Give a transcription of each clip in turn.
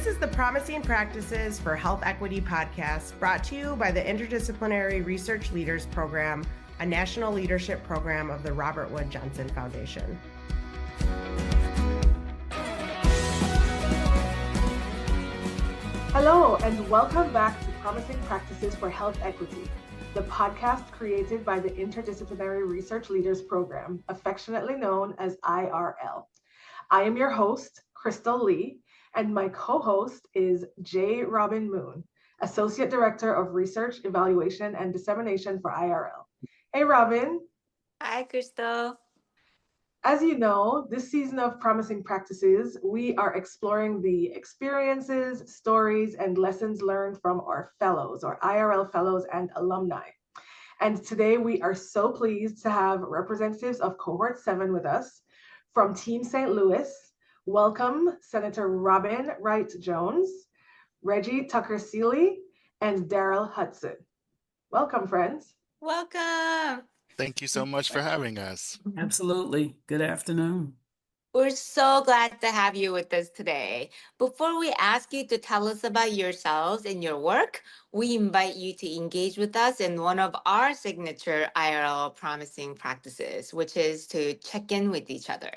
This is the Promising Practices for Health Equity podcast, brought to you by the Interdisciplinary Research Leaders Program, a national leadership program of the Robert Wood Johnson Foundation. Hello, and welcome back to Promising Practices for Health Equity, the podcast created by the Interdisciplinary Research Leaders Program, affectionately known as IRL. I am your host, Krystal Lee, and my co-host is J. Robin Moon, Associate Director of Research, Evaluation, and Dissemination for IRL. Hey, Robin. Hi, Krystal. As you know, this season of Promising Practices, we are exploring the experiences, stories, and lessons learned from our fellows, or IRL fellows and alumni. And today we are so pleased to have representatives of Cohort 7 with us. From Team St. Louis, welcome Senator Robin Wright-Jones, Reggie Tucker-Seeley, and Darrell Hudson. Welcome, friends. Welcome. Thank you so much for having us. Absolutely. Good afternoon. We're so glad to have you with us today. Before we ask you to tell us about yourselves and your work, we invite you to engage with us in one of our signature IRL promising practices, which is to check in with each other.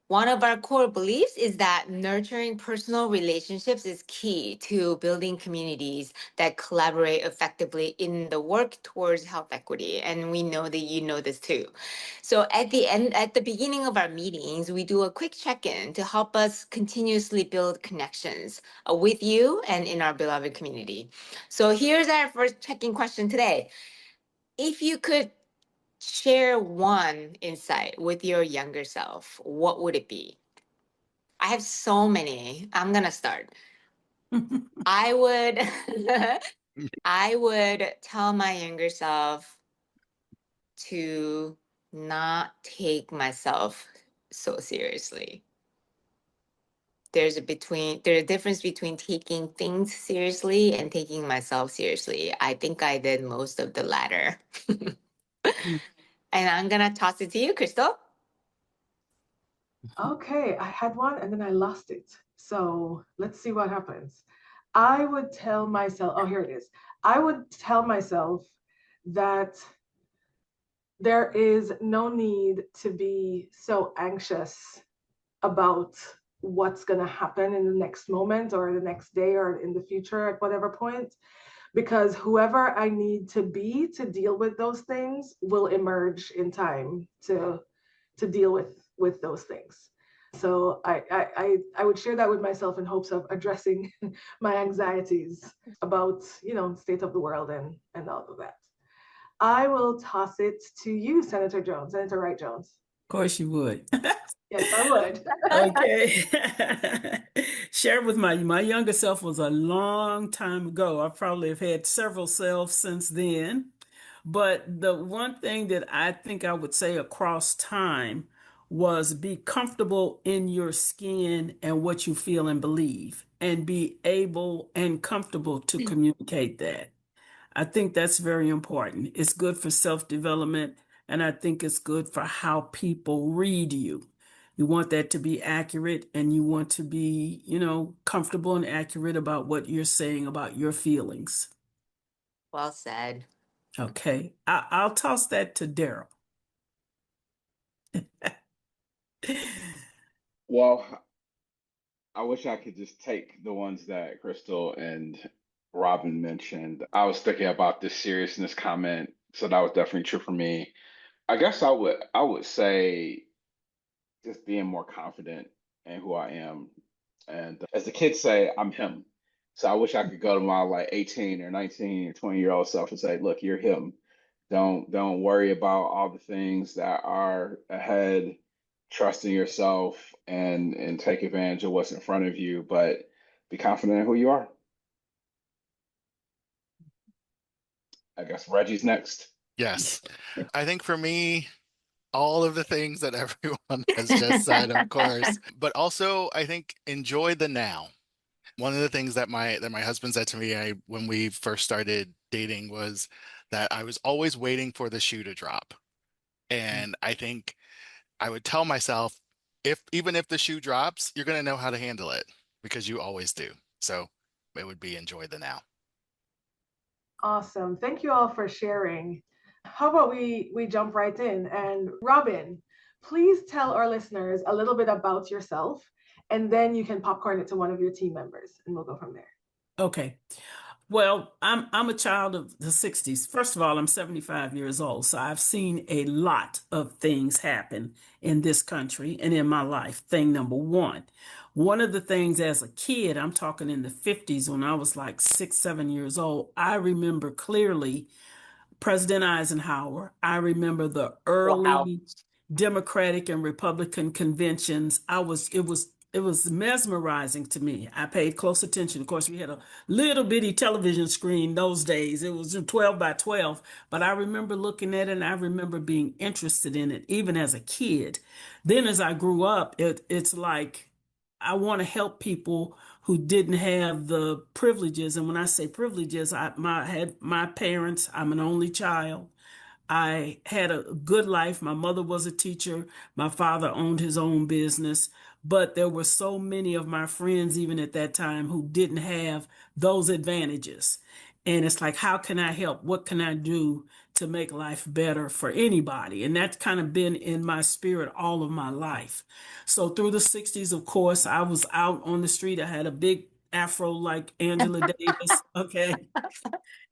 One of our core beliefs is that nurturing personal relationships is key to building communities that collaborate effectively in the work towards health equity. And we know that you know this too. So at the beginning of our meetings, we do a quick check-in to help us continuously build connections with you and in our beloved community. So here's our first check-in question today. If you could share one insight with your younger self, what would it be? I have so many. I'm gonna start. I would tell my younger self to not take myself so seriously. There's a difference between taking things seriously and taking myself seriously. I think I did most of the latter. And I'm gonna toss it to you, Krystal. Okay, I had one and then I lost it. So let's see what happens. I would tell myself, oh, here it is. I would tell myself that there is no need to be so anxious about what's going to happen in the next moment or the next day or in the future at whatever point, because whoever I need to be to deal with those things will emerge in time to deal with those things. So I would share that with myself in hopes of addressing my anxieties about, state of the world and all of that. I will toss it to you, Senator Wright-Jones. Of course you would. Yes, I would. Okay. Share with my younger self was a long time ago. I probably have had several selves since then. But the one thing that I think I would say across time was be comfortable in your skin and what you feel and believe, and be able and comfortable to communicate that. I think that's very important. It's good for self-development, and I think it's good for how people read you. You want that to be accurate, and you want to be, comfortable and accurate about what you're saying about your feelings. Well said. Okay, I'll toss that to Darrell. Well, I wish I could just take the ones that Krystal and Robin mentioned. I was thinking about this seriousness comment, so that was definitely true for me. I guess I would say just being more confident in who I am. And as the kids say, I'm him. So I wish I could go to my 18 or 19 or 20-year-old self and say, look, you're him. Don't worry about all the things that are ahead. Trust in yourself and take advantage of what's in front of you, but be confident in who you are. I guess Reggie's next. Yes. I think for me, all of the things that everyone has just said, of course, but also I think enjoy the now. One of the things that my husband said to me when we first started dating was that I was always waiting for the shoe to drop. And I think I would tell myself, even if the shoe drops, you're going to know how to handle it, because you always do. So it would be enjoy the now. Awesome. Thank you all for sharing. How about we jump right in? And Robin, please tell our listeners a little bit about yourself, and then you can popcorn it to one of your team members, and we'll go from there. Okay. Well, I'm a child of the 60s. First of all, I'm 75 years old, so I've seen a lot of things happen in this country and in my life. Thing number one. One of the things as a kid, I'm talking in the 50s when I was like 6, 7 years old, I remember clearly President Eisenhower. I remember the Wow. early Democratic and Republican conventions. It was mesmerizing to me. I paid close attention. Of course, we had a little bitty television screen those days. It was 12 by 12, but I remember looking at it and I remember being interested in it even as a kid. Then as I grew up, it's like I want to help people who didn't have the privileges. And when I say privileges, had my parents. I'm an only child. I had a good life. My mother was a teacher. My father owned his own business. But there were so many of my friends, even at that time, who didn't have those advantages. And it's like, how can I help? What can I do to make life better for anybody? And that's kind of been in my spirit all of my life. So through the 60s, of course, I was out on the street. I had a big afro like Angela Davis. Okay.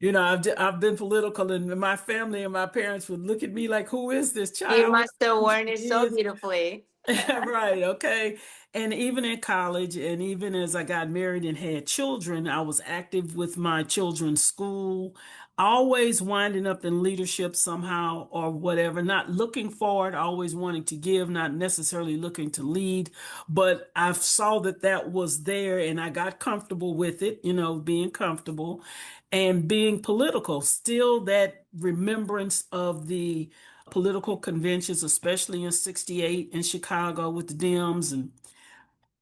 I've been political, and my family and my parents would look at me like, "Who is this You child? must have Who worn it she so is?" beautifully. Right, okay. And even in college, and even as I got married and had children, I was active with my children's school, always winding up in leadership somehow or whatever, not looking forward, always wanting to give, not necessarily looking to lead. But I saw that that was there and I got comfortable with it, being comfortable and being political. Still that remembrance of the political conventions, especially in 68 in Chicago with the Dems. And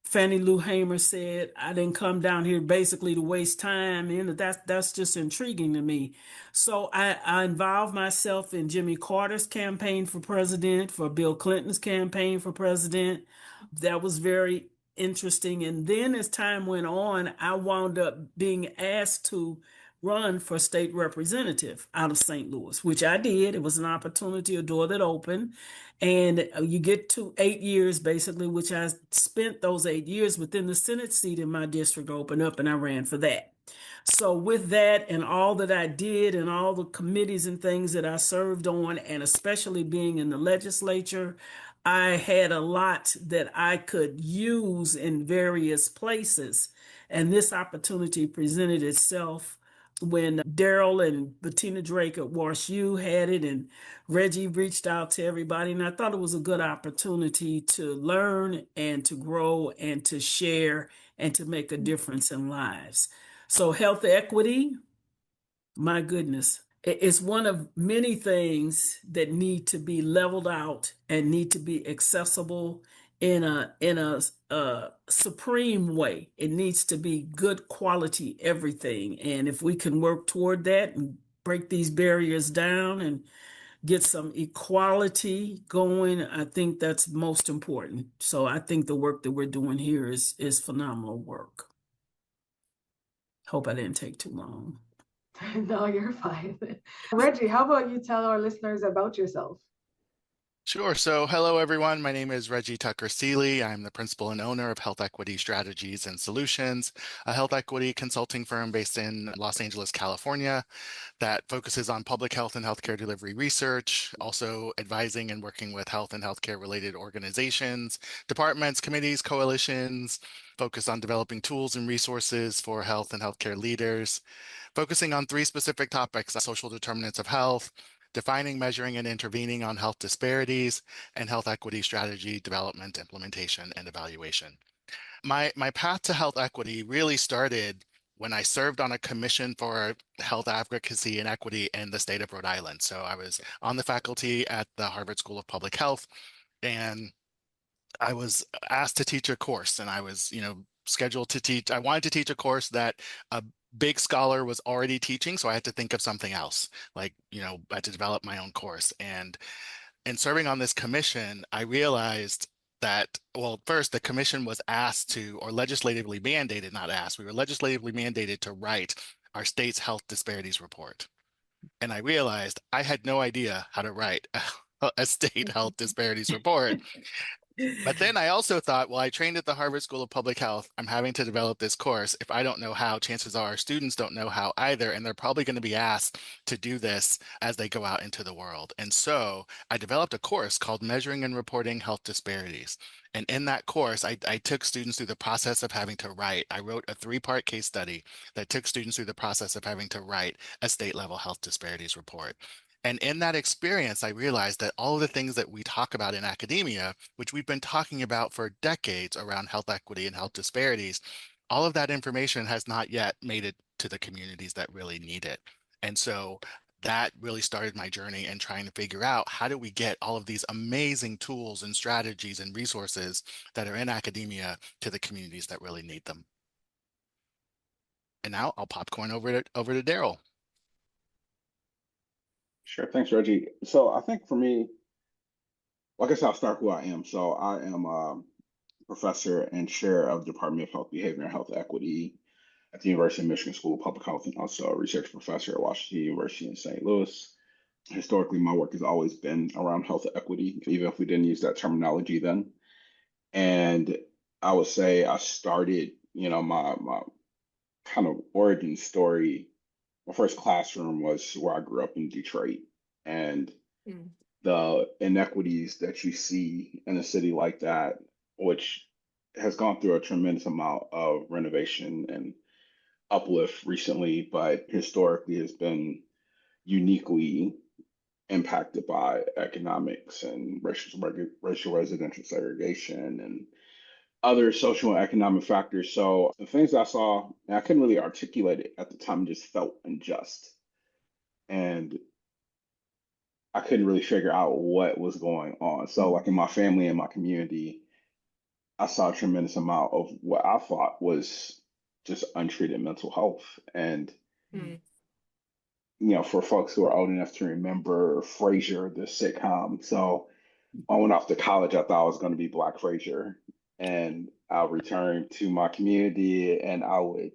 Fannie Lou Hamer said, I didn't come down here basically to waste time. And that's just intriguing to me. So I involved myself in Jimmy Carter's campaign for president, for Bill Clinton's campaign for president. That was very interesting. And then as time went on, I wound up being asked to run for state representative out of St. Louis, which I did. It was an opportunity, a door that opened. And you get to 8 years, basically, which I spent those 8 years within the Senate seat in my district open up, and I ran for that. So with that and all that I did and all the committees and things that I served on, and especially being in the legislature, I had a lot that I could use in various places. And this opportunity presented itself when Darrell and Bettina Drake at Wash U had it, and Reggie reached out to everybody. And I thought it was a good opportunity to learn and to grow and to share and to make a difference in lives. So health equity, my goodness, it's one of many things that need to be leveled out and need to be accessible in a supreme way. It needs to be good quality everything. And if we can work toward that and break these barriers down and get some equality going, I think that's most important. So I think the work that we're doing here is phenomenal work. Hope I didn't take too long. No, you're fine. Reggie, how about you tell our listeners about yourself? Sure. So, hello, everyone. My name is Reggie Tucker-Seeley. I'm the principal and owner of Health Equity Strategies and Solutions, a health equity consulting firm based in Los Angeles, California, that focuses on public health and healthcare delivery research, also advising and working with health and healthcare related organizations, departments, committees, coalitions, focused on developing tools and resources for health and healthcare leaders, focusing on 3 specific topics: social determinants of health, defining, measuring, and intervening on health disparities, and health equity strategy development, implementation, and evaluation. My path to health equity really started when I served on a commission for health advocacy and equity in the state of Rhode Island. So I was on the faculty at the Harvard School of Public Health, and I was asked to teach a course, and I was, scheduled to teach. I wanted to teach a course that a big scholar was already teaching, so I had to think of something else. Like, I had to develop my own course. And in serving on this commission, I realized that, well, first the commission was asked to, or legislatively mandated, not asked, we were legislatively mandated to write our state's health disparities report. And I realized I had no idea how to write a state health disparities report. But then I also thought, well, I trained at the Harvard School of Public Health. I'm having to develop this course. If I don't know how, chances are our students don't know how either. And they're probably going to be asked to do this as they go out into the world. And so I developed a course called Measuring and Reporting Health Disparities. And in that course, I took students through the process of having to write. I wrote a 3-part case study that took students through the process of having to write a state level health disparities report. And in that experience, I realized that all of the things that we talk about in academia, which we've been talking about for decades around health equity and health disparities, all of that information has not yet made it to the communities that really need it. And so that really started my journey in trying to figure out how do we get all of these amazing tools and strategies and resources that are in academia to the communities that really need them. And now I'll popcorn over to Darrell. Sure. Thanks, Reggie. So I think for me, like I said, I'll start who I am. So I am a professor and chair of the Department of Health Behavior and Health Equity at the University of Michigan School of Public Health, and also a research professor at Washington University in St. Louis. Historically, my work has always been around health equity, even if we didn't use that terminology then. And I would say I started, my kind of origin story. My first classroom was where I grew up in Detroit, and the inequities that you see in a city like that, which has gone through a tremendous amount of renovation and uplift recently, but historically has been uniquely impacted by economics and racial residential segregation and other social and economic factors. So the things I saw, and I couldn't really articulate it at the time, just felt unjust. And I couldn't really figure out what was going on. So like in my family and my community, I saw a tremendous amount of what I thought was just untreated mental health. And for folks who are old enough to remember Frasier, the sitcom. So I went off to college, I thought I was going to be Black Frasier. And I'll return to my community and I would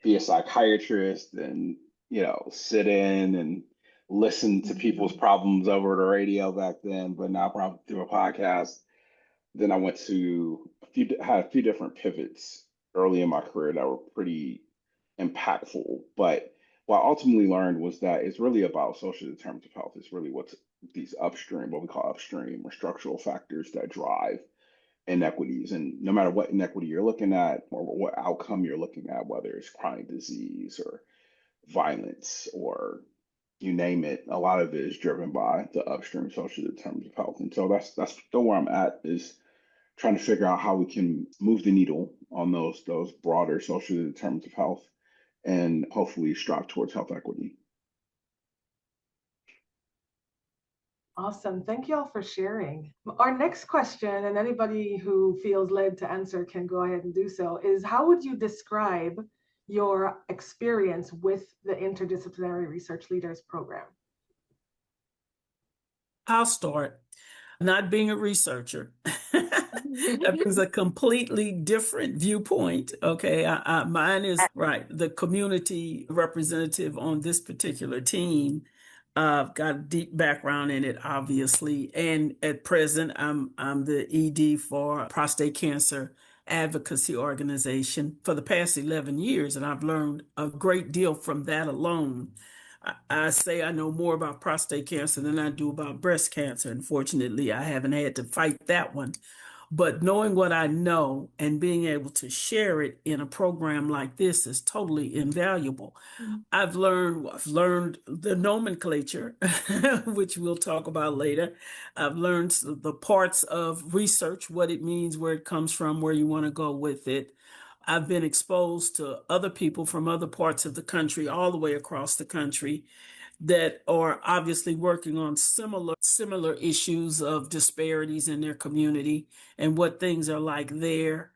be a psychiatrist and, sit in and listen to people's problems over the radio back then, but now probably through a podcast. Then I went to had a few different pivots early in my career that were pretty impactful. But what I ultimately learned was that it's really about social determinants of health. It's really what's these upstream, what we call upstream or structural factors that drive inequities. And no matter what inequity you're looking at or what outcome you're looking at, whether it's chronic disease or violence or you name it, a lot of it is driven by the upstream social determinants of health. And so that's still where I'm at, is trying to figure out how we can move the needle on those broader social determinants of health and hopefully strive towards health equity. Awesome. Thank you all for sharing. Our next question, and anybody who feels led to answer can go ahead and do so, is how would you describe your experience with the Interdisciplinary Research Leaders Program? I'll start. Not being a researcher, that brings a completely different viewpoint. Okay, mine is right. The community representative on this particular team. I've got a deep background in it, obviously, and at present, I'm the ED for Prostate Cancer Advocacy Organization for the past 11 years, and I've learned a great deal from that alone. I say I know more about prostate cancer than I do about breast cancer. Unfortunately, I haven't had to fight that one. But knowing what I know and being able to share it in a program like this is totally invaluable. I've learned the nomenclature, which we'll talk about later. I've learned the parts of research, what it means, where it comes from, where you want to go with it. I've been exposed to other people from other parts of the country, all the way across the country, that are obviously working on similar issues of disparities in their community and what things are like there.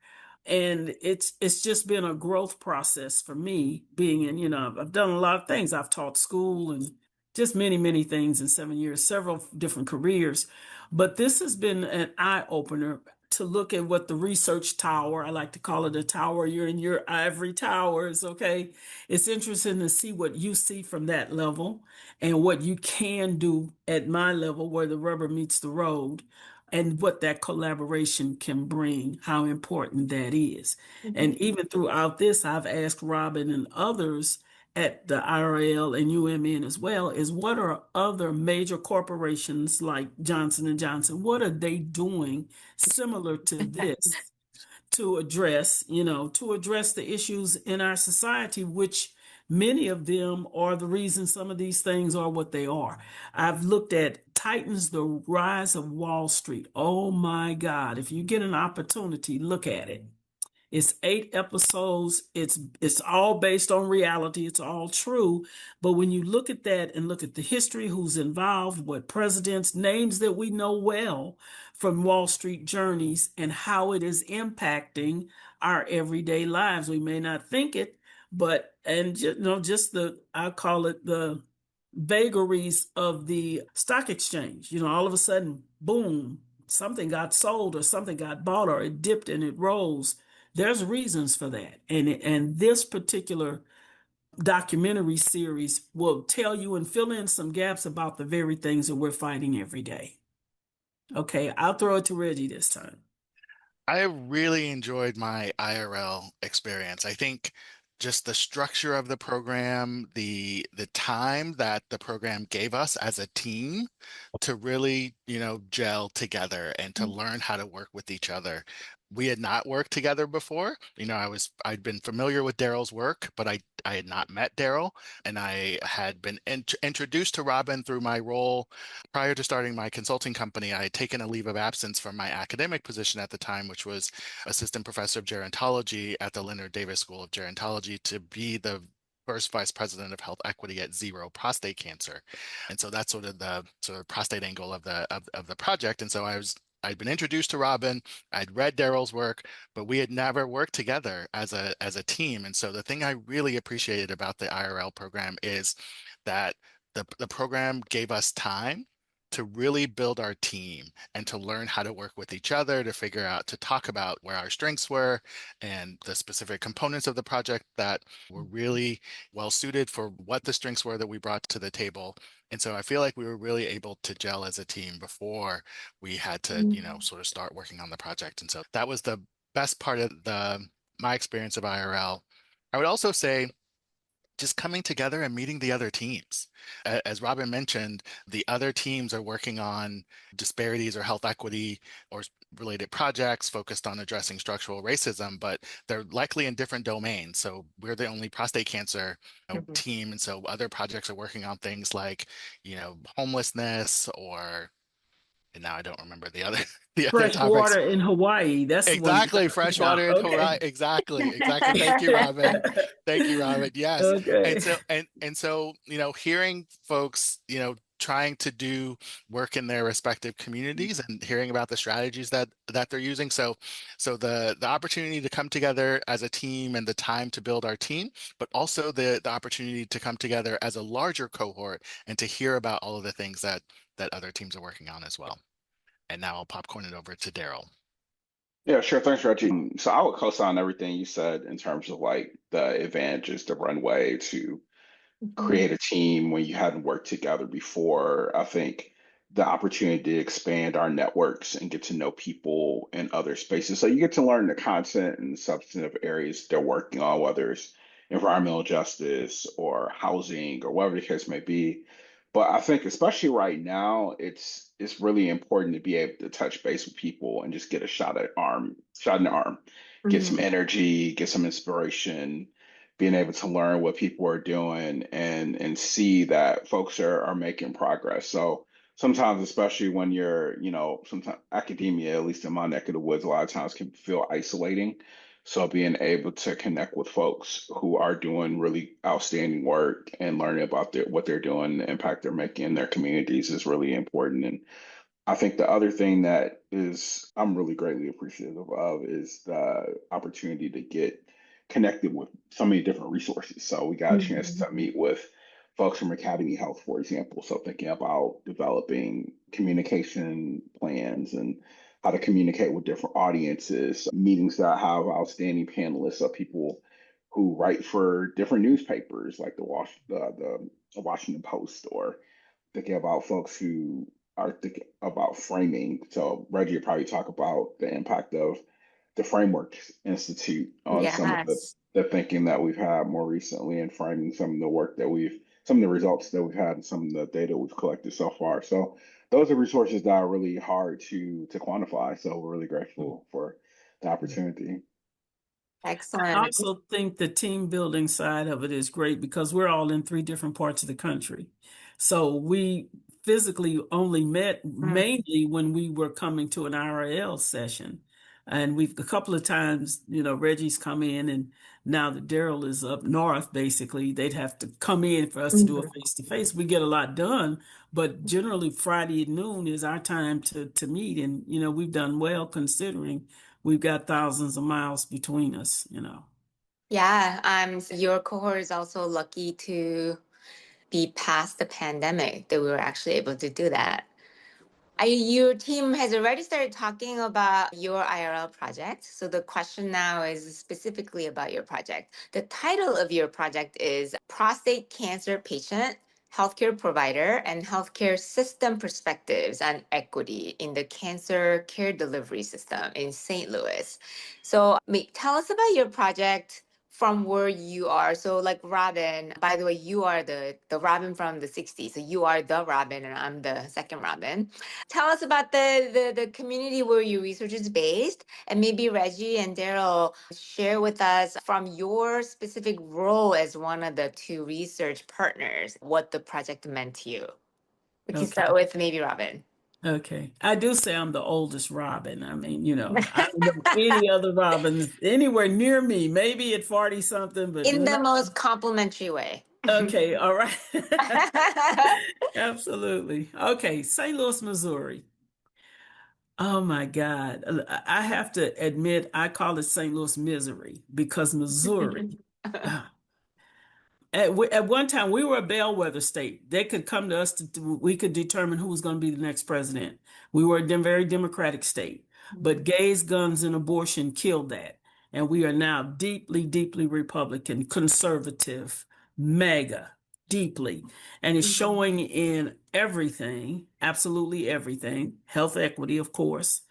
And it's just been a growth process for me, being in, I've done a lot of things. I've taught school and just many things in 7 years, several different careers. But this has been an eye opener to look at what the research tower, I like to call it a tower, you're in your ivory towers, okay? It's interesting to see what you see from that level and what you can do at my level where the rubber meets the road and what that collaboration can bring, how important that is. And even throughout this, I've asked Robin and others at the IRL and UMN as well, is what are other major corporations like Johnson and Johnson, what are they doing similar to this to address, to address the issues in our society, which many of them are the reason some of these things are what they are. I've looked at Titans, the Rise of Wall Street. Oh my God. If you get an opportunity, look at it. It's 8 episodes. It's all based on reality. It's all true. But when you look at that and look at the history, who's involved, what presidents, names that we know well from Wall Street journeys, and how it is impacting our everyday lives. We may not think it, but just I call it the vagaries of the stock exchange. All of a sudden, boom, something got sold or something got bought or it dipped and it rose. There's reasons for that. And this particular documentary series will tell you and fill in some gaps about the very things that we're fighting every day. Okay, I'll throw it to Reggie this time. I really enjoyed my IRL experience. I think just the structure of the program, the time that the program gave us as a team to really, gel together and to learn how to work with each other. We had not worked together before. I'd been familiar with Darrell's work, but I had not met Darrell, and I had been introduced to Robin through my role prior to starting my consulting company. I had taken a leave of absence from my academic position at the time, which was assistant professor of gerontology at the Leonard Davis School of Gerontology, to be the first vice president of health equity at Zero Prostate Cancer. And so that's sort of the prostate angle of the project. And so I'd been introduced to Robin, I'd read Darrell's work, but we had never worked together as a team. And so the thing I really appreciated about the IRL program is that the program gave us time to really build our team and to learn how to work with each other, to talk about where our strengths were and the specific components of the project that were really well suited for what the strengths were that we brought to the table. And so I feel like we were really able to gel as a team before we had to, sort of start working on the project. And so that was the best part of my experience of IRL. I would also say just coming together and meeting the other teams. As Robin mentioned, the other teams are working on disparities or health equity or related projects focused on addressing structural racism, but they're likely in different domains. So we're the only prostate cancer team. And so other projects are working on things like, homelessness and now I don't remember the other Fresh topics. water in Hawaii. That's Exactly, fresh water in Hawaii. Exactly. Thank you, Robin. Yes. Okay. And so, hearing folks, trying to do work in their respective communities and hearing about the strategies that they're using. So the opportunity to come together as a team and the time to build our team, but also the opportunity to come together as a larger cohort and to hear about all of the things that other teams are working on as well. And now I'll popcorn it over to Darrell. Yeah, sure. Thanks, Reggie. So I would co-sign everything you said in terms of like the advantages, the runway to create a team when you hadn't worked together before. I think the opportunity to expand our networks and get to know people in other spaces. So you get to learn the content and substantive areas they're working on, whether it's environmental justice or housing or whatever the case may be. But I think especially right now, it's really important to be able to touch base with people and just get a shot in the arm, get some energy, get some inspiration, being able to learn what people are doing and see that folks are making progress. So sometimes, especially when you're, sometimes academia, at least in my neck of the woods, a lot of times can feel isolating. So being able to connect with folks who are doing really outstanding work and learning about what they're doing, the impact they're making in their communities is really important. And I think the other thing that I'm really greatly appreciative of is the opportunity to get connected with so many different resources. So we got a chance to meet with folks from Academy Health, for example. So thinking about developing communication plans and how to communicate with different audiences, meetings that have outstanding panelists of people who write for different newspapers like the Washington Post, or thinking about folks who are thinking about framing. So Reggie would probably talk about the impact of the Frameworks Institute on some of Yes. the thinking that we've had more recently, and framing some of the work that some of the results that we've had, and some of the data we've collected so far. So those are resources that are really hard to quantify. So we're really grateful for the opportunity. I Excellent. also think the team building side of it is great because we're all in 3 different parts of the country. So we physically only met Mm. mainly when we were coming to an IRL session. And we've a couple of times, Reggie's come in, and now that Darrell is up north, basically, they'd have to come in for us to do a face-to-face. We get a lot done, but generally Friday at noon is our time to meet. And, we've done well considering we've got thousands of miles between us. Yeah, your cohort is also lucky to be past the pandemic that we were actually able to do that. Your team has already started talking about your IRL project. So the question now is specifically about your project. The title of your project is Prostate Cancer Patient, Healthcare Provider, and Healthcare System Perspectives on Equity in the Cancer Care Delivery System in St. Louis. So tell us about your project from where you are. So like Robin, by the way, you are the Robin from the 60s. So you are the Robin and I'm the second Robin. Tell us about the community where your research is based, and maybe Reggie and Darrell share with us from your specific role as one of the 2 research partners, what the project meant to you. We can Okay. start with maybe Robin. Okay. I do say I'm the oldest Robin. I mean, I don't know any other Robins anywhere near me, maybe at 40 something, but In the no. most complimentary way. Okay. All right. Absolutely. Okay. St. Louis, Missouri. Oh my God. I have to admit, I call it St. Louis misery because Missouri. At one time, we were a bellwether state. They could come to us we could determine who was going to be the next president. We were a very democratic state, but gays, guns, and abortion killed that. And we are now deeply, deeply Republican, conservative, MAGA, deeply. And it's showing in everything, absolutely everything. Health equity, of course.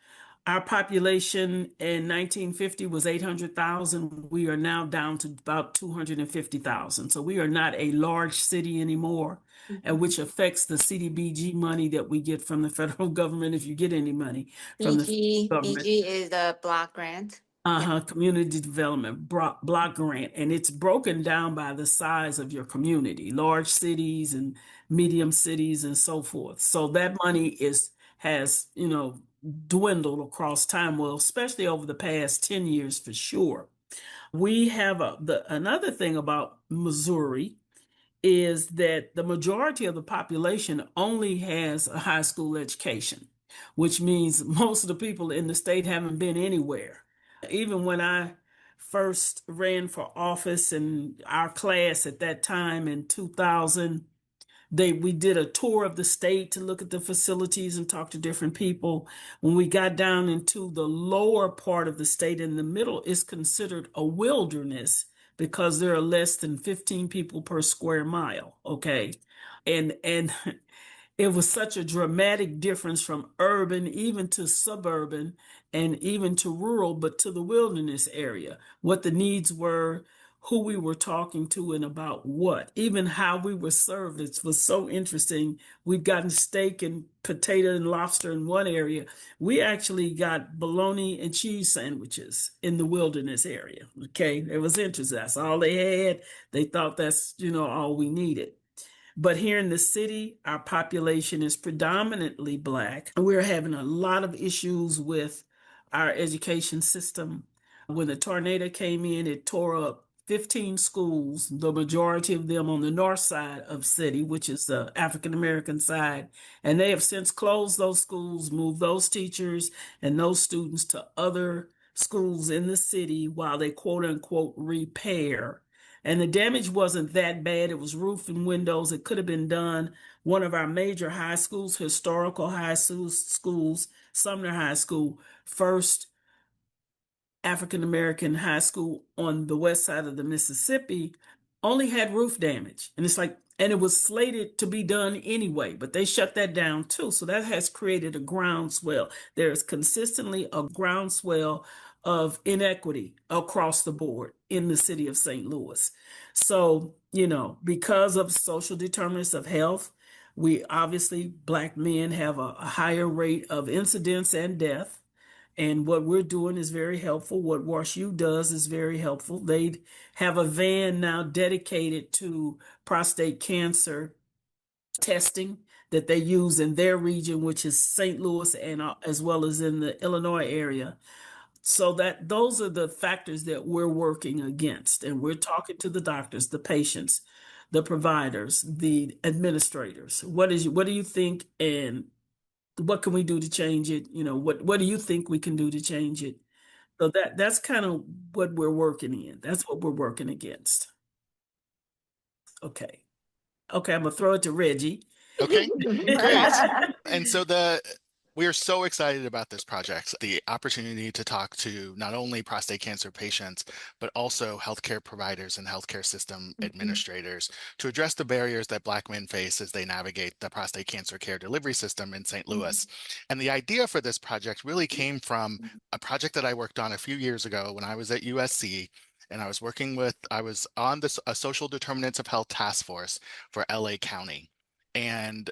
Our population in 1950 was 800,000. We are now down to about 250,000. So we are not a large city anymore, and which affects the CDBG money that we get from the federal government, if you get any money from the government. BG is the block grant. Community development block grant, and it's broken down by the size of your community, large cities and medium cities and so forth. So that money has dwindled across time, well, especially over the past 10 years for sure. We have another thing about Missouri is that the majority of the population only has a high school education, which means most of the people in the state haven't been anywhere. Even when I first ran for office in our class at that time in 2000, we did a tour of the state to look at the facilities and talk to different people. When we got down into the lower part of the state, in the middle is considered a wilderness because there are less than 15 people per square mile. Okay. And it was such a dramatic difference from urban, even to suburban, and even to rural, but to the wilderness area, what the needs were, who we were talking to, and about what, even how we were served. It was so interesting. We'd gotten steak and potato and lobster in one area. We actually got bologna and cheese sandwiches in the wilderness area. Okay. It was interesting. That's all they had. They thought that's, all we needed. But here in the city, our population is predominantly Black. We're having a lot of issues with our education system. When the tornado came in, it tore up 15 schools, the majority of them on the north side of city, which is the African American side. And they have since closed those schools, moved those teachers and those students to other schools in the city while they quote unquote repair. And the damage wasn't that bad. It was roof and windows. It could have been done. One of our major high schools, historical high schools, Sumner High School, first African American high school on the west side of the Mississippi, only had roof damage. And it's like, and it was slated to be done anyway, but they shut that down too. So that has created a groundswell. There's consistently a groundswell of inequity across the board in the city of St. Louis. So, because of social determinants of health, we obviously, Black men have a higher rate of incidence and death. And what we're doing is very helpful. What WashU does is very helpful. They have a van now dedicated to prostate cancer testing that they use in their region, which is St. Louis and as well as in the Illinois area. So that those are the factors that we're working against. And we're talking to the doctors, the patients, the providers, the administrators. What do you think? And what can we do to change it? What do you think we can do to change it? So that's kind of what we're working in. That's what we're working against. Okay. I'm gonna throw it to Reggie. Okay, great. And so we are so excited about this project, the opportunity to talk to not only prostate cancer patients, but also healthcare providers and healthcare system administrators to address the barriers that Black men face as they navigate the prostate cancer care delivery system in St. Louis. And the idea for this project really came from a project that I worked on a few years ago when I was at USC. And I was on a social determinants of health task force for LA County. And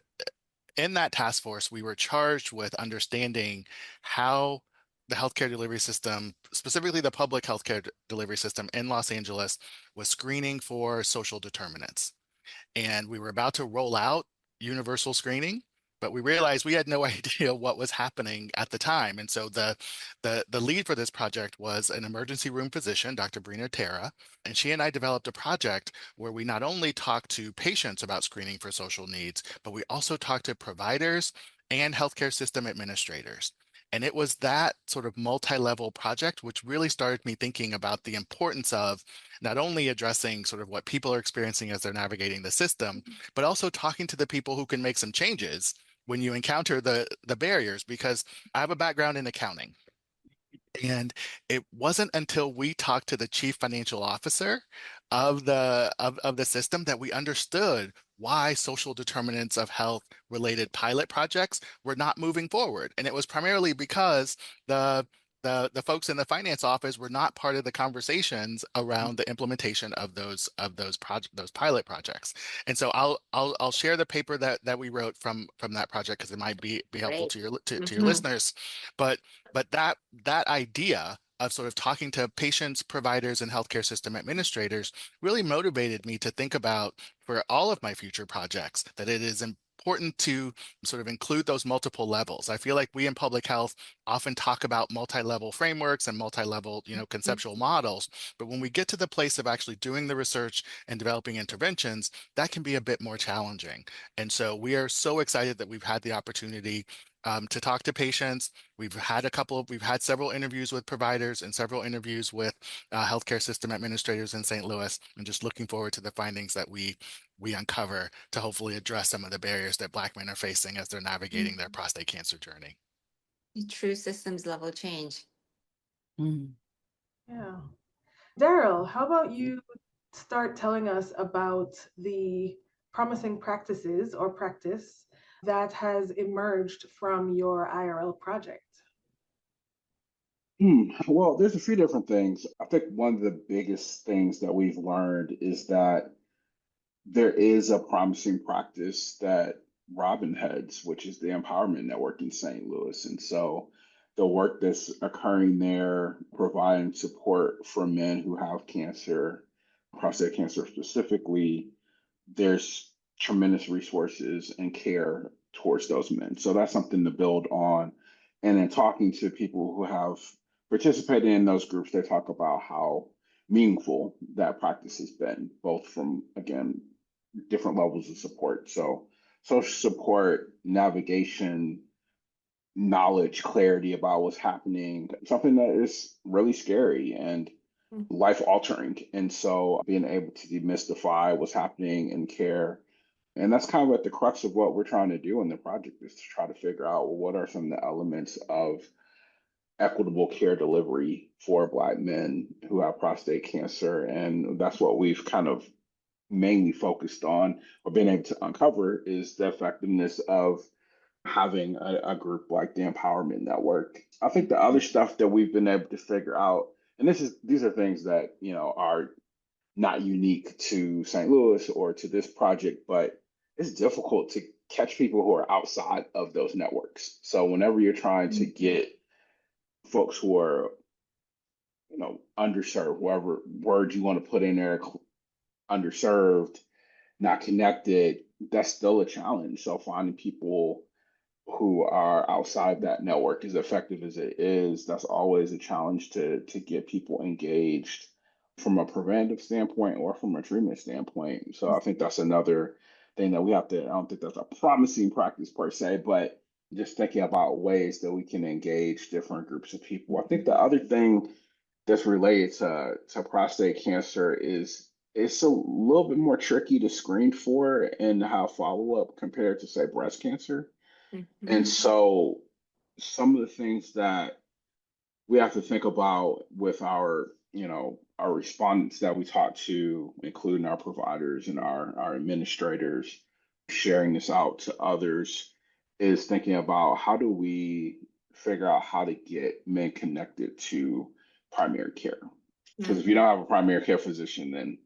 in that task force, we were charged with understanding how the healthcare delivery system, specifically the public healthcare delivery system in Los Angeles, was screening for social determinants. And we were about to roll out universal screening, but we realized we had no idea what was happening at the time. And so the lead for this project was an emergency room physician, Dr. Brina Terra, and she and I developed a project where we not only talked to patients about screening for social needs, but we also talked to providers and healthcare system administrators. And it was that sort of multi-level project which really started me thinking about the importance of not only addressing sort of what people are experiencing as they're navigating the system, but also talking to the people who can make some changes when you encounter the barriers, because I have a background in accounting. And it wasn't until we talked to the chief financial officer of the system that we understood why social determinants of health related pilot projects were not moving forward. And it was primarily because the folks in the finance office were not part of the conversations around the implementation of those pilot projects. And so I'll share the paper that we wrote from that project because it might be helpful to your listeners. But that idea of sort of talking to patients, providers, and healthcare system administrators really motivated me to think about, for all of my future projects, that it is important to sort of include those multiple levels. I feel like we in public health often talk about multi-level frameworks and multi-level, conceptual models, but when we get to the place of actually doing the research and developing interventions, that can be a bit more challenging. And so we are so excited that we've had the opportunity to talk to patients. We've had several interviews with providers and several interviews with healthcare system administrators in St. Louis, and just looking forward to the findings that we uncover to hopefully address some of the barriers that Black men are facing as they're navigating their prostate cancer journey. True systems level change. Yeah. Darrell, how about you start telling us about the promising practices or practice that has emerged from your IRL project? Well, there's a few different things. I think one of the biggest things that we've learned is that there is a promising practice that Robin heads, which is the Empowerment Network in St. Louis. And so the work that's occurring there, providing support for men who have cancer, prostate cancer specifically, there's tremendous resources and care towards those men. So that's something to build on. And then talking to people who have participated in those groups, they talk about how meaningful that practice has been, both from, again, different levels of support. So social support, navigation, knowledge, clarity about what's happening, something that is really scary and life altering. And so being able to demystify what's happening in care And that's kind of at the crux of what we're trying to do in the project, is to try to figure out, well, what are some of the elements of equitable care delivery for Black men who have prostate cancer. And that's what we've kind of mainly focused on or been able to uncover, is the effectiveness of having a group like the Empowerment Network. I think the other stuff that we've been able to figure out, and these are things that, you know, are not unique to St. Louis or to this project, but it's difficult to catch people who are outside of those networks. So whenever you're trying to get folks who are, you know, underserved, whatever word you want to put in there, underserved, not connected, that's still a challenge. So finding people who are outside that network, as effective as it is, that's always a challenge to get people engaged from a preventative standpoint or from a treatment standpoint. So I think that's another thing that we have to, I don't think that's a promising practice per se, but just thinking about ways that we can engage different groups of people. I think the other thing that's related to prostate cancer is it's a little bit more tricky to screen for and have follow-up compared to, say, breast cancer. And so some of the things that we have to think about with our, you know, our respondents that we talk to, including our providers and our administrators, sharing this out to others, is thinking about how do we figure out how to get men connected to primary care. Because if you don't have a primary care physician, then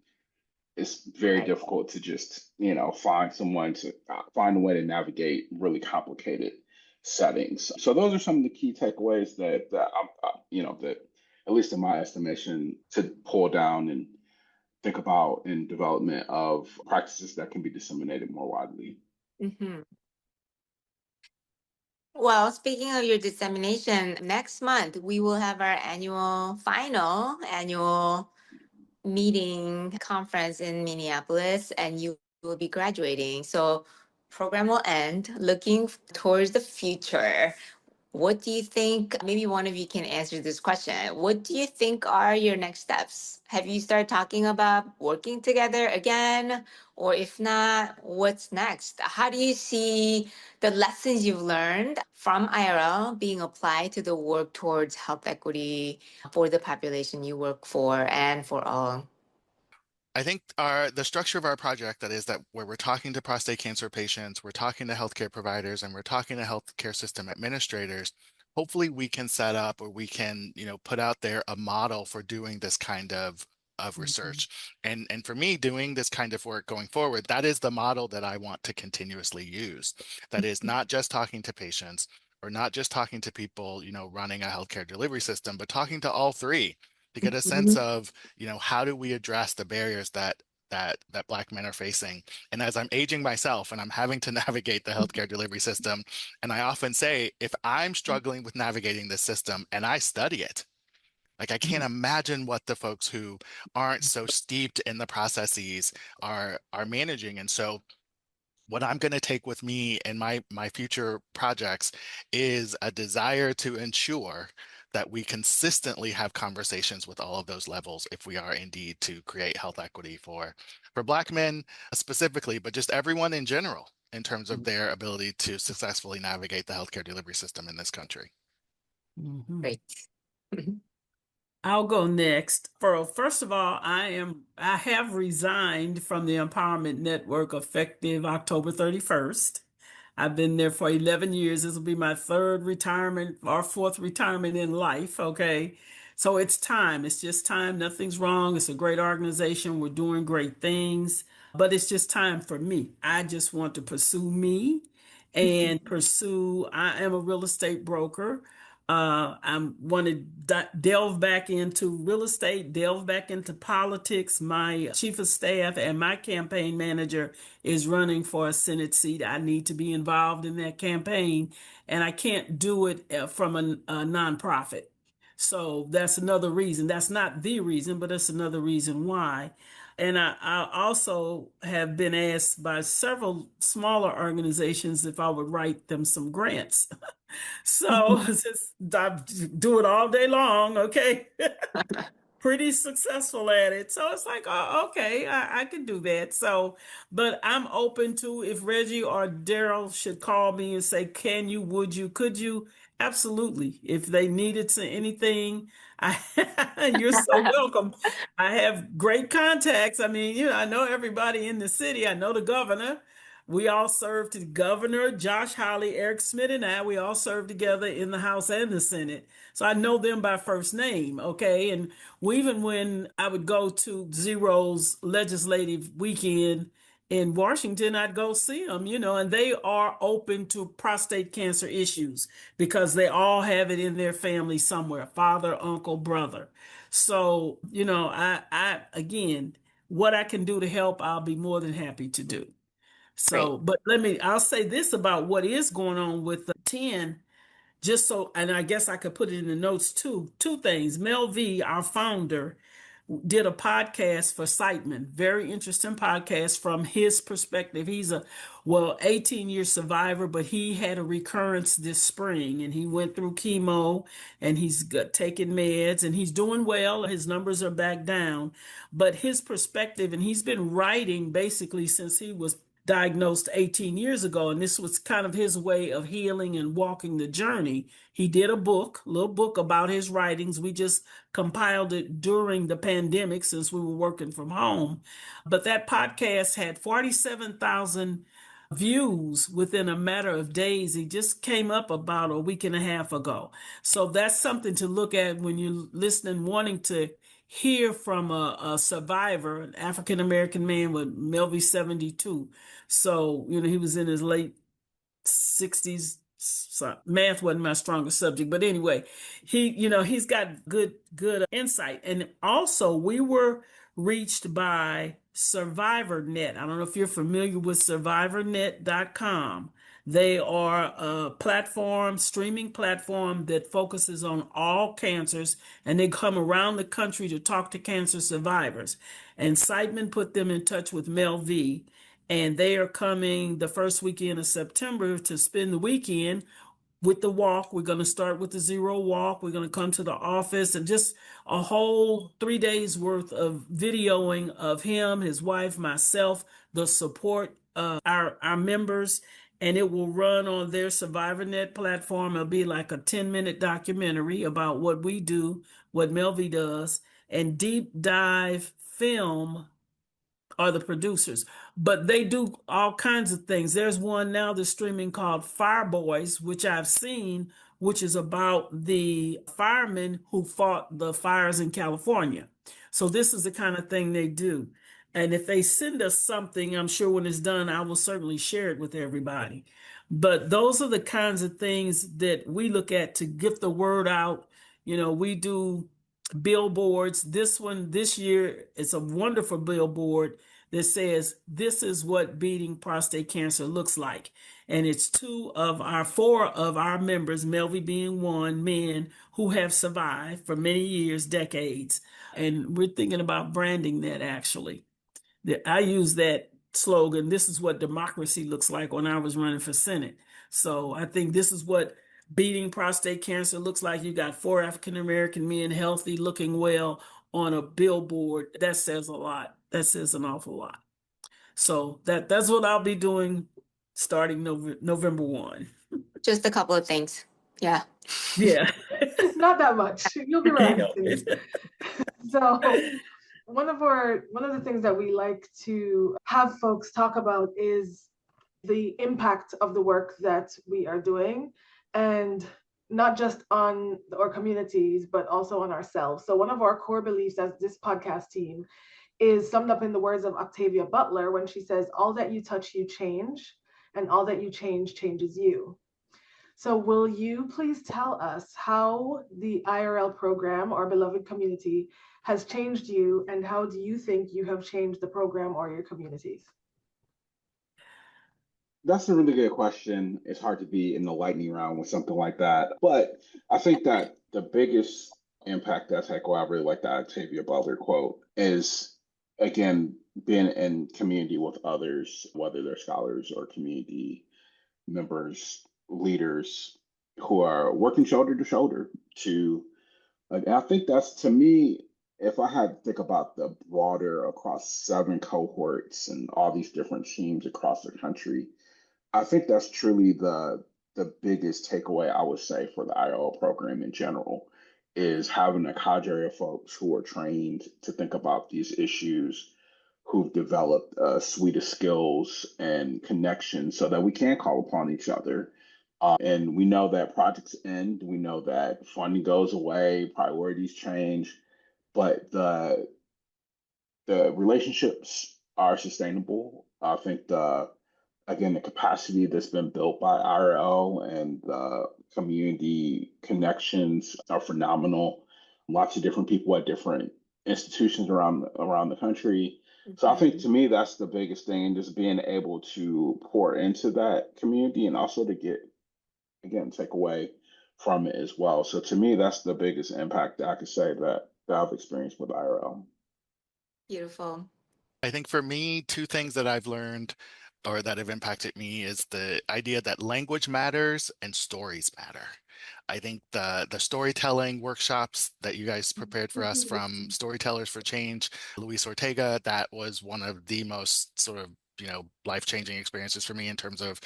it's very difficult to just, you know, find a way to navigate really complicated settings. So those are some of the key takeaways that you know, that at least in my estimation, to pull down and think about in development of practices that can be disseminated more widely. Well, speaking of your dissemination, next month we will have our annual meeting conference in Minneapolis, and you will be graduating. So program will end. Looking towards the future, what do you think? Maybe one of you can answer this question. What do you think are your next steps? Have you started talking about working together again? Or if not, what's next? How do you see the lessons you've learned from IRL being applied to the work towards health equity for the population you work for and for all? I think the structure of our project, that is, that where we're talking to prostate cancer patients, we're talking to healthcare providers, and we're talking to healthcare system administrators, hopefully we can set up, or we can, you know, put out there a model for doing this kind of research. And for me, doing this kind of work going forward, that is the model that I want to continuously use. That is not just talking to patients or not just talking to people, you know, running a healthcare delivery system, but talking to all three to get a sense of, you know, how do we address the barriers that Black men are facing. And as I'm aging myself and I'm having to navigate the healthcare delivery system, and I often say, if I'm struggling with navigating this system and I study it, like, I can't imagine what the folks who aren't so steeped in the processes are managing. And so what I'm going to take with me in my future projects is a desire to ensure that we consistently have conversations with all of those levels if we are indeed to create health equity for Black men specifically, but just everyone in general in terms of their ability to successfully navigate the healthcare delivery system in this country. Great. I'll go next. First of all, I have resigned from the Empowerment Network effective October 31st. I've been there for 11 years. This will be my third retirement or fourth retirement in life. Okay. So it's time. It's just time. Nothing's wrong. It's a great organization. We're doing great things, but it's just time for me. I just want to pursue me and I am a real estate broker. I want to delve back into real estate, delve back into politics. My chief of staff and my campaign manager is running for a Senate seat. I need to be involved in that campaign, and I can't do it from a nonprofit. So that's another reason. That's not the reason, but that's another reason why. And I also have been asked by several smaller organizations if I would write them some grants. So I do it all day long, okay? pretty successful at it. So it's like, oh, okay, I can do that. So, but I'm open to if Reggie or Darrell should call me and say, can you, would you, could you? Absolutely. If they needed to anything, I, you're so welcome. I have great contacts. I mean, I know everybody in the city. I know the governor. We all served to Governor Josh Hawley, Eric Smith, and we all served together in the House and the Senate. So I know them by first name, okay? And even when I would go to Zero's legislative weekend in Washington, I'd go see them, and they are open to prostate cancer issues because they all have it in their family somewhere, father, uncle, brother. So, I again, what I can do to help, I'll be more than happy to do. Great. So, but I'll say this about what is going on with the 10, just so, and I guess I could put it in the notes too. Two things. Mel V, our founder, did a podcast for Siteman, very interesting podcast from his perspective. He's 18-year survivor, but he had a recurrence this spring and he went through chemo and he's taking meds and he's doing well. His numbers are back down, but his perspective, and he's been writing basically since he was diagnosed 18 years ago, and this was kind of his way of healing and walking the journey. He did a little book about his writings. We just compiled it during the pandemic since we were working from home. But that podcast had 47,000 views within a matter of days. He just came up about a week and a half ago. So that's something to look at when you're listening, wanting to hear from a survivor, an African American man with Melvi 72. So, he was in his late 60s. So math wasn't my strongest subject, but anyway, he's got good insight. And also, we were reached by SurvivorNet. I don't know if you're familiar with survivornet.com. They are a streaming platform that focuses on all cancers, and they come around the country to talk to cancer survivors. And Siteman put them in touch with Mel V, and they are coming the first weekend of September to spend the weekend with the walk. We're going to start with the Zero Walk. We're going to come to the office and just a whole 3 days worth of videoing of him, his wife, myself, the support of our members. And it will run on their SurvivorNet platform. It'll be like a 10-minute documentary about what we do, what Melvi does, and deep dive film are the producers. But they do all kinds of things. There's one now that's streaming called Fire Boys, which I've seen, which is about the firemen who fought the fires in California. So this is the kind of thing they do. And if they send us something, I'm sure when it's done, I will certainly share it with everybody. But those are the kinds of things that we look at to get the word out. We do billboards. This year, it's a wonderful billboard that says, this is what beating prostate cancer looks like. And it's four of our members, Melvi being one, men who have survived for many years, decades. And we're thinking about branding that actually. I use that slogan, this is what democracy looks like, when I was running for Senate. So I think this is what beating prostate cancer looks like. You got 4 African American men, healthy, looking well, on a billboard. That says a lot. That says an awful lot. So that's what I'll be doing starting November 1. Just a couple of things. Yeah. Yeah. Not that much. You'll be right. So one of the things that we like to have folks talk about is the impact of the work that we are doing, and not just on our communities, but also on ourselves. So one of our core beliefs as this podcast team is summed up in the words of Octavia Butler when she says, all that you touch, you change, and all that you change changes you. So will you please tell us how the IRL program, our beloved community, has changed you, and how do you think you have changed the program or your communities? That's a really good question. It's hard to be in the lightning round with something like that. But I think that the biggest impact that's had, I really like that Octavia Butler quote, is, again, being in community with others, whether they're scholars or community members, leaders who are working shoulder to shoulder to, I think that's, to me, if I had to think about the broader across 7 cohorts and all these different teams across the country, I think that's truly the biggest takeaway I would say for the IO program in general is having a cadre of folks who are trained to think about these issues, who've developed a suite of skills and connections so that we can call upon each other. And we know that projects end, we know that funding goes away, priorities change, but the relationships are sustainable. I think the capacity that's been built by IRL and the community connections are phenomenal. Lots of different people at different institutions around the country. So I think Mhm. to me that's the biggest thing, and just being able to pour into that community and also to get again take away from it as well. So to me that's the biggest impact that I could say that I've experienced with IRL. Beautiful. I think for me, two things that I've learned or that have impacted me is the idea that language matters and stories matter. I think the storytelling workshops that you guys prepared for us from Storytellers for Change, Luis Ortega, that was one of the most sort of, life-changing experiences for me in terms of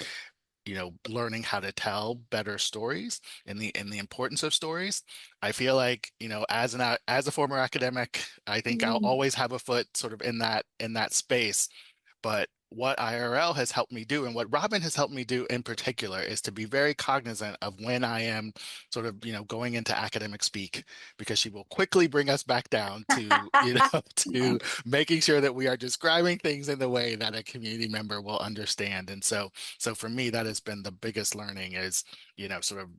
learning how to tell better stories and the importance of stories. I feel like, as a former academic, I think I'll always have a foot sort of in that space. But what IRL has helped me do, and what Robin has helped me do in particular, is to be very cognizant of when I am sort of, going into academic speak, because she will quickly bring us back down to, to making sure that we are describing things in the way that a community member will understand. And so for me, that has been the biggest learning is, sort of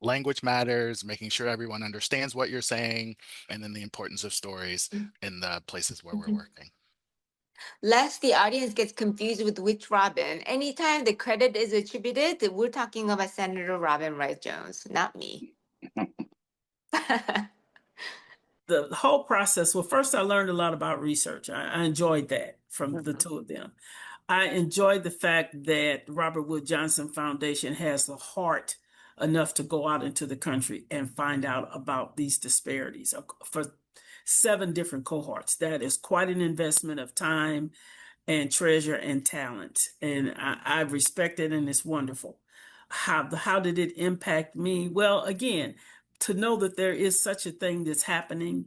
language matters, making sure everyone understands what you're saying, and then the importance of stories in the places where we're working. Lest the audience gets confused with which Robin, anytime the credit is attributed, we're talking about Senator Robin Wright-Jones, not me. The whole process, well, first I learned a lot about research. I enjoyed that from the two of them. I enjoyed the fact that Robert Wood Johnson Foundation has the heart enough to go out into the country and find out about these disparities for 7 different cohorts. That is quite an investment of time and treasure and talent. And I respect it, and it's wonderful. How did it impact me? Well, again, to know that there is such a thing that's happening,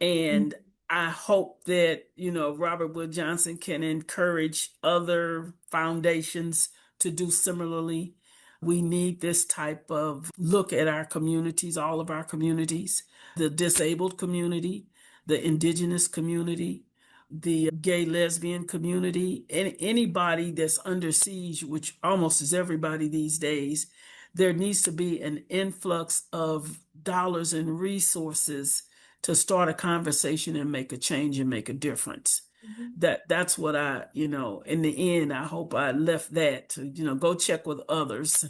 and I hope that Robert Wood Johnson can encourage other foundations to do similarly. We need this type of look at our communities, all of our communities, the disabled community, the indigenous community, the gay lesbian community, and anybody that's under siege, which almost is everybody these days. There needs to be an influx of dollars and resources to start a conversation and make a change and make a difference. That's what in the end, I hope I left that to, go check with others.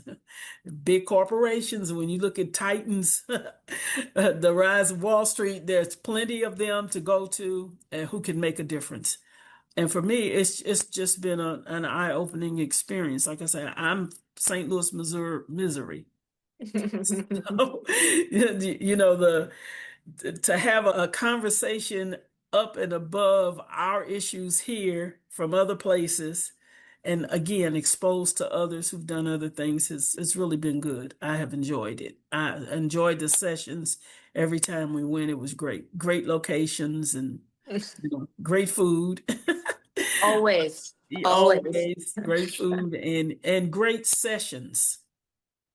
Big corporations, when you look at Titans, the rise of Wall Street, there's plenty of them to go to and who can make a difference. And for me, it's just been an eye-opening experience. Like I said, I'm St. Louis, Missouri. So, to have a conversation up and above our issues here from other places, and again exposed to others who've done other things, has really been good. I have enjoyed it. I enjoyed the sessions every time we went. It was great locations, and great food. Always, always. Always great food and great sessions.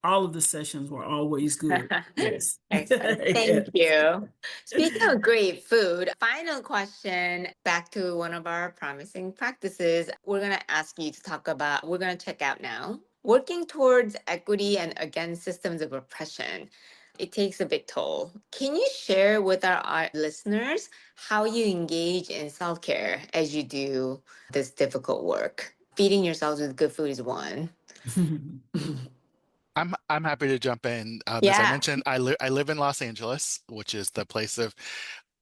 All of the sessions were always good. Yes. Excellent. Yeah. Thank you. Speaking of great food, final question back to one of our promising practices. We're going to ask you to talk about, we're going to check out now. Working towards equity and against systems of oppression. It takes a big toll. Can you share with our listeners how you engage in self-care as you do this difficult work? Feeding yourselves with good food is one. I'm happy to jump in. As I Yeah. mentioned, I live in Los Angeles, which is the place of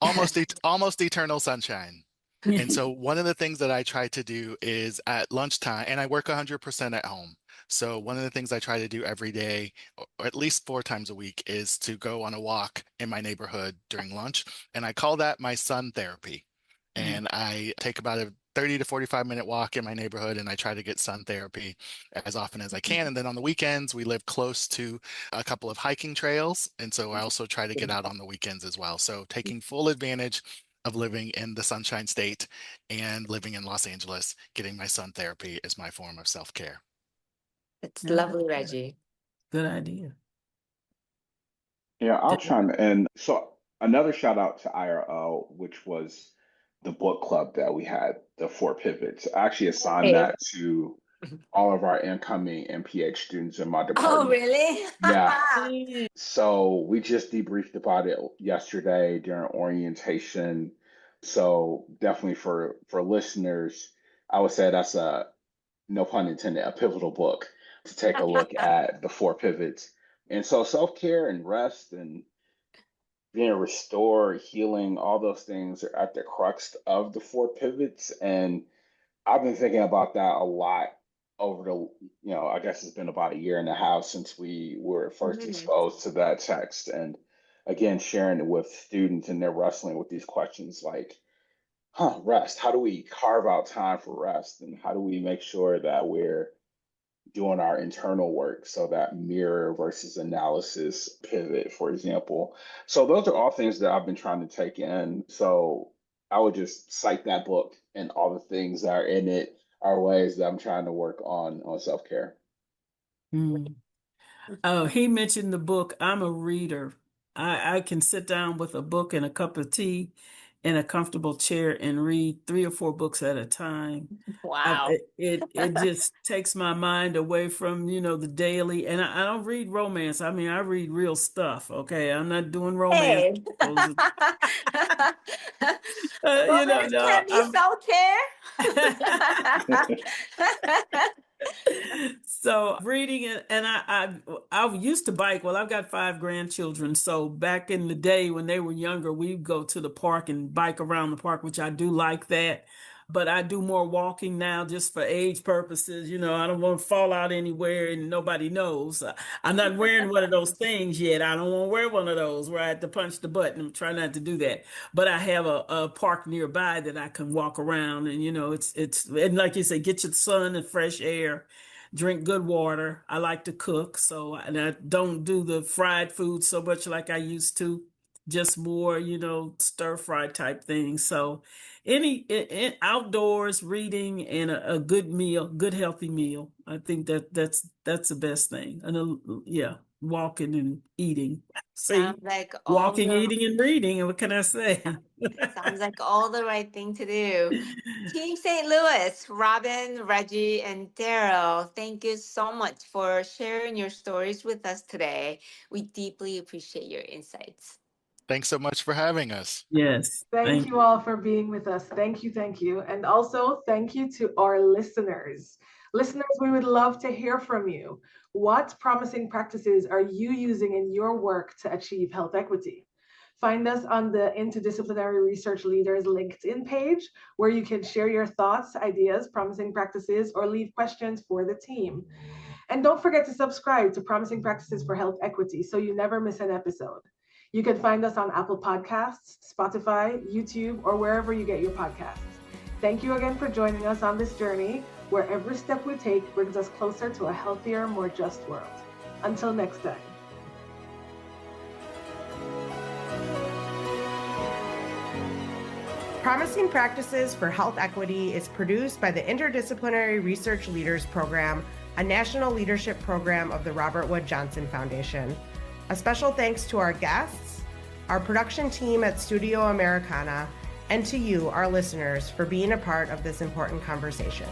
almost eternal sunshine. And so one of the things that I try to do is at lunchtime, and I work 100% at home. So one of the things I try to do every day, or at least 4 times a week, is to go on a walk in my neighborhood during lunch. And I call that my sun therapy. And I take about a 30 to 45-minute walk in my neighborhood, and I try to get sun therapy as often as I can. And then on the weekends, we live close to a couple of hiking trails. And so I also try to get out on the weekends as well. So taking full advantage of living in the Sunshine State and living in Los Angeles, getting my sun therapy is my form of self-care. It's lovely, Reggie. Good idea. Yeah, I'll chime in. So another shout out to IRL, which was the book club that we had, the 4 Pivots. I actually assigned that to all of our incoming MPH students in my department. Oh, really? Yeah. So we just debriefed about it yesterday during orientation. So definitely for listeners, I would say that's a, no pun intended, a pivotal book to take a look at the 4 Pivots. And so self-care and rest and being restored, healing, all those things are at the crux of the 4 Pivots. And I've been thinking about that a lot over the, I guess it's been about a year and a half since we were first exposed to that text. And again, sharing it with students, and they're wrestling with these questions like, rest. How do we carve out time for rest? And how do we make sure that we're doing our internal work? So that mirror versus analysis pivot, for example. So those are all things that I've been trying to take in. So I would just cite that book, and all the things that are in it are ways that I'm trying to work on self-care. Oh, he mentioned the book. I'm a reader. I can sit down with a book and a cup of tea in a comfortable chair and read 3 or 4 books at a time. Wow. It just takes my mind away from, the daily. And I don't read romance. I mean, I read real stuff. Okay, I'm not doing romance. Hey. Romance No, can be self-care. So reading it, and I used to bike. Well, I've got 5 grandchildren. So back in the day when they were younger, we'd go to the park and bike around the park, which I do like that. But I do more walking now just for age purposes. I don't want to fall out anywhere and nobody knows. I'm not wearing one of those things yet. I don't want to wear one of those where I have to punch the button. I'm trying not to do that. But I have a park nearby that I can walk around, and it's and like you say, get your sun and fresh air, drink good water. I like to cook, and I don't do the fried food so much like I used to. Just more, stir fry type things. So any outdoors reading and a good meal, good healthy meal. I think that's the best thing. And walking and eating. Sounds like walking, eating, and reading. What can I say? Sounds like all the right thing to do. Team St. Louis, Robin, Reggie, and Darrell, thank you so much for sharing your stories with us today. We deeply appreciate your insights. Thanks so much for having us. Yes. Thank you all for being with us. Thank you. Thank you. And also thank you to our listeners. Listeners, we would love to hear from you. What promising practices are you using in your work to achieve health equity? Find us on the Interdisciplinary Research Leaders LinkedIn page, where you can share your thoughts, ideas, promising practices, or leave questions for the team. And don't forget to subscribe to Promising Practices for Health Equity so you never miss an episode. You can find us on Apple Podcasts, Spotify, YouTube, or wherever you get your podcasts. Thank you again for joining us on this journey, where every step we take brings us closer to a healthier, more just world. Until next time. Promising Practices for Health Equity is produced by the Interdisciplinary Research Leaders Program, a national leadership program of the Robert Wood Johnson Foundation. A special thanks to our guests, our production team at Studio Americana, and to you, our listeners, for being a part of this important conversation.